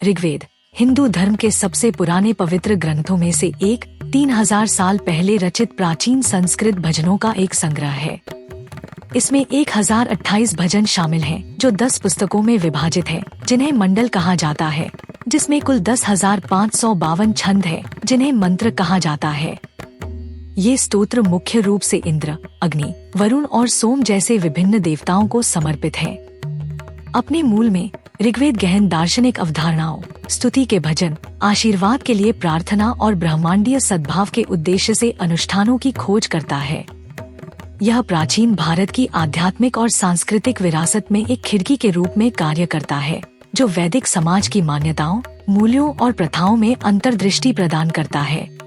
ऋग्वेद हिंदू धर्म के सबसे पुराने पवित्र ग्रंथों में से एक 3000 साल पहले रचित प्राचीन संस्कृत भजनों का एक संग्रह है। इसमें 1028 भजन शामिल हैं, जो 10 पुस्तकों में विभाजित है, जिन्हें मंडल कहा जाता है, जिसमें कुल 10,552 छंद है, जिन्हें मंत्र कहा जाता है। ये स्तोत्र मुख्य रूप से इंद्र, अग्नि, वरुण और सोम जैसे विभिन्न देवताओं को समर्पित हैं। अपने मूल में ऋग्वेद गहन दार्शनिक अवधारणाओं, स्तुति के भजन, आशीर्वाद के लिए प्रार्थना और ब्रह्मांडीय सद्भाव के उद्देश्य से अनुष्ठानों की खोज करता है। यह प्राचीन भारत की आध्यात्मिक और सांस्कृतिक विरासत में एक खिड़की के रूप में कार्य करता है, जो वैदिक समाज की मान्यताओं, मूल्यों और प्रथाओं में अंतर्दृष्टि प्रदान करता है।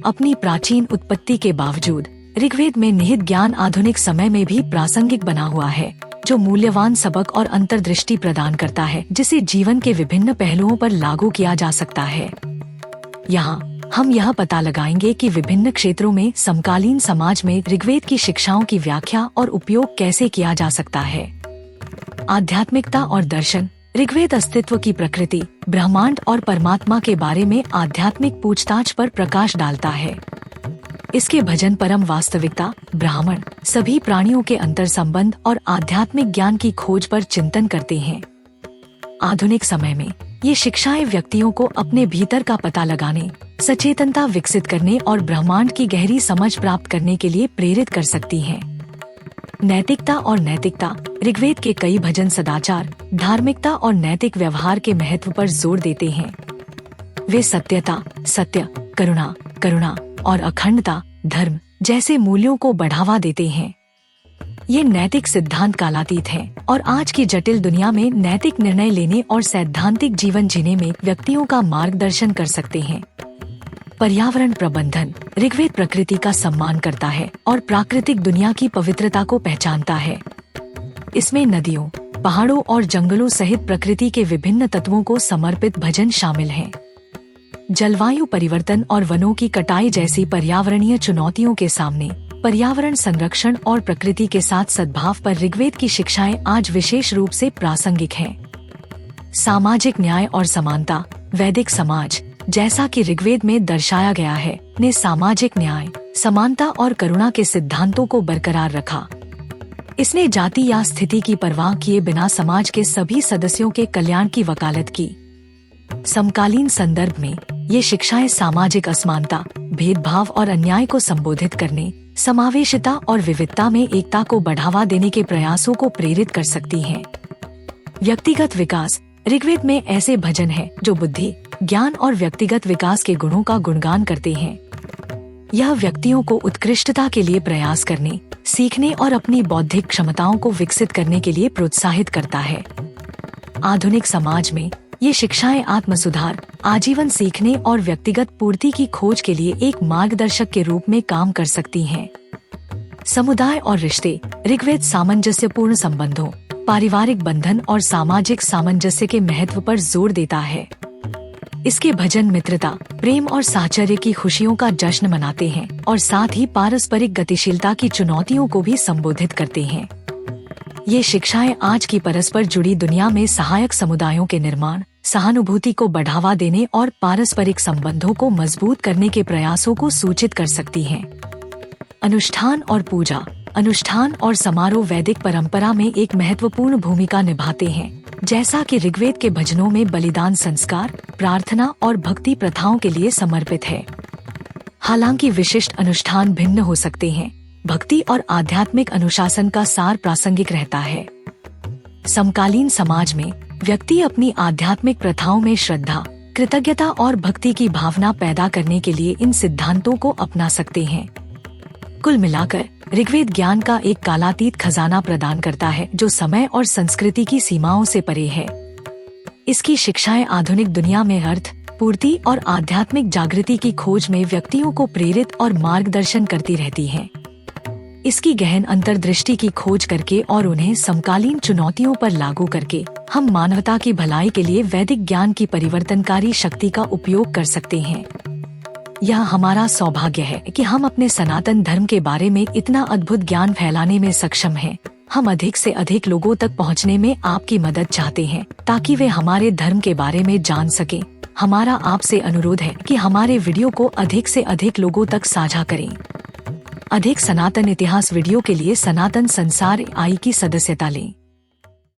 अपनी प्राचीन उत्पत्ति के बावजूद ऋग्वेद में निहित ज्ञान आधुनिक समय में भी प्रासंगिक बना हुआ है, जो मूल्यवान सबक और अंतर्दृष्टि प्रदान करता है, जिसे जीवन के विभिन्न पहलुओं पर लागू किया जा सकता है। यहाँ हम यह पता लगाएंगे कि विभिन्न क्षेत्रों में समकालीन समाज में ऋग्वेद की शिक्षाओं की व्याख्या और उपयोग कैसे किया जा सकता है। आध्यात्मिकता और दर्शन। ऋग्वेद अस्तित्व की प्रकृति, ब्रह्मांड और परमात्मा के बारे में आध्यात्मिक पूछताछ पर प्रकाश डालता है। इसके भजन परम वास्तविकता, ब्राह्मण, सभी प्राणियों के अंतर संबंध और आध्यात्मिक ज्ञान की खोज पर चिंतन करते हैं। आधुनिक समय में ये शिक्षाएं व्यक्तियों को अपने भीतर का पता लगाने, सचेतनता विकसित करने और ब्रह्मांड की गहरी समझ प्राप्त करने के लिए प्रेरित कर सकती हैं। नैतिकता और नैतिकता। ऋग्वेद के कई भजन सदाचार, धार्मिकता और नैतिक व्यवहार के महत्व पर जोर देते हैं। वे सत्यता, सत्य, करुणा, करुणा और अखंडता, धर्म जैसे मूल्यों को बढ़ावा देते हैं। ये नैतिक सिद्धांत कालातीत हैं और आज की जटिल दुनिया में नैतिक निर्णय लेने और सैद्धांतिक जीवन जीने में व्यक्तियों का मार्गदर्शन कर सकते हैं। पर्यावरण प्रबंधन। ऋग्वेद प्रकृति का सम्मान करता है और प्राकृतिक दुनिया की पवित्रता को पहचानता है। इसमें नदियों, पहाड़ों और जंगलों सहित प्रकृति के विभिन्न तत्वों को समर्पित भजन शामिल हैं। जलवायु परिवर्तन और वनों की कटाई जैसी पर्यावरणीय चुनौतियों के सामने पर्यावरण संरक्षण और प्रकृति के साथ सद्भाव पर ऋग्वेद की शिक्षाएं आज विशेष रूप से प्रासंगिक हैं। सामाजिक न्याय और समानता। वैदिक समाज, जैसा कि ऋग्वेद में दर्शाया गया है, ने सामाजिक न्याय, समानता और करुणा के सिद्धांतों को बरकरार रखा। इसने जाति या स्थिति की परवाह किए बिना समाज के सभी सदस्यों के कल्याण की वकालत की। समकालीन संदर्भ में ये शिक्षाएं सामाजिक असमानता, भेदभाव और अन्याय को संबोधित करने, समावेशिता और विविधता में एकता को बढ़ावा देने के प्रयासों को प्रेरित कर सकती हैं। व्यक्तिगत विकास। ऋग्वेद में ऐसे भजन हैं जो बुद्धि, ज्ञान और व्यक्तिगत विकास के गुणों का गुणगान करते हैं। यह व्यक्तियों को उत्कृष्टता के लिए प्रयास करने, सीखने और अपनी बौद्धिक क्षमताओं को विकसित करने के लिए प्रोत्साहित करता है। आधुनिक समाज में ये शिक्षाएं आत्म सुधार, आजीवन सीखने और व्यक्तिगत पूर्ति की खोज के लिए एक मार्गदर्शक के रूप में काम कर सकती हैं। समुदाय और रिश्ते। ऋग्वेद सामंजस्यपूर्ण संबंधों, पारिवारिक बंधन और सामाजिक सामंजस्य के महत्व पर जोर देता है। इसके भजन मित्रता, प्रेम और साहचर्य की खुशियों का जश्न मनाते हैं और साथ ही पारस्परिक गतिशीलता की चुनौतियों को भी संबोधित करते हैं। ये शिक्षाएं आज की परस्पर जुड़ी दुनिया में सहायक समुदायों के निर्माण, सहानुभूति को बढ़ावा देने और पारस्परिक संबंधों को मजबूत करने के प्रयासों को सूचित कर सकती हैं। अनुष्ठान और पूजा। अनुष्ठान और समारोह वैदिक परंपरा में एक महत्वपूर्ण भूमिका निभाते हैं। जैसा कि ऋग्वेद के भजनों में बलिदान संस्कार, प्रार्थना और भक्ति प्रथाओं के लिए समर्पित है। हालांकि विशिष्ट अनुष्ठान भिन्न हो सकते हैं, भक्ति और आध्यात्मिक अनुशासन का सार प्रासंगिक रहता है। समकालीन समाज में व्यक्ति अपनी आध्यात्मिक प्रथाओं में श्रद्धा, कृतज्ञता और भक्ति की भावना पैदा करने के लिए इन सिद्धांतों को अपना सकते हैं। कुल मिलाकर ऋग्वेद ज्ञान का एक कालातीत खजाना प्रदान करता है, जो समय और संस्कृति की सीमाओं से परे है। इसकी शिक्षाएं आधुनिक दुनिया में अर्थ, पूर्ति और आध्यात्मिक जागृति की खोज में व्यक्तियों को प्रेरित और मार्गदर्शन करती रहती हैं। इसकी गहन अंतर्दृष्टि की खोज करके और उन्हें समकालीन चुनौतियों पर लागू करके हम मानवता की भलाई के लिए वैदिक ज्ञान की परिवर्तनकारी शक्ति का उपयोग कर सकते हैं। यह हमारा सौभाग्य है कि हम अपने सनातन धर्म के बारे में इतना अद्भुत ज्ञान फैलाने में सक्षम हैं, हम अधिक से अधिक लोगों तक पहुंचने में आपकी मदद चाहते हैं ताकि वे हमारे धर्म के बारे में जान सकें। हमारा आपसे अनुरोध है कि हमारे वीडियो को अधिक से अधिक लोगों तक साझा करें। अधिक सनातन इतिहास वीडियो के लिए सनातन संसार आई की सदस्यता लें।